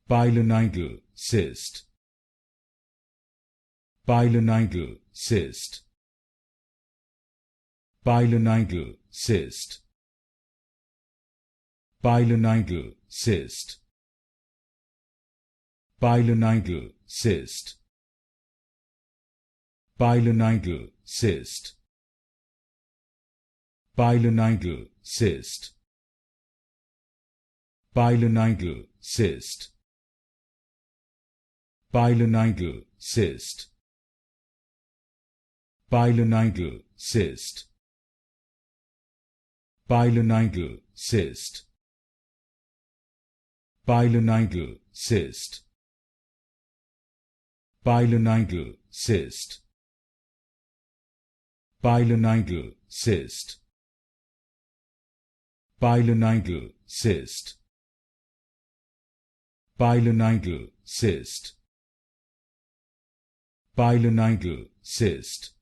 Pilonidal cyst. Pilonidal cyst. Pilonidal cyst. Pilonidal cyst. Pilonidal cyst. Pilonidal cyst. Pilonidal cyst. Pilonidal cyst. Pilonidal cyst. Pilonidal cyst. Pilonidal cyst. Pilonidal cyst. Pilonidal cyst. Pilonidal cyst. Pilonidal cyst. Pilonidal cyst. Pilonidal cyst.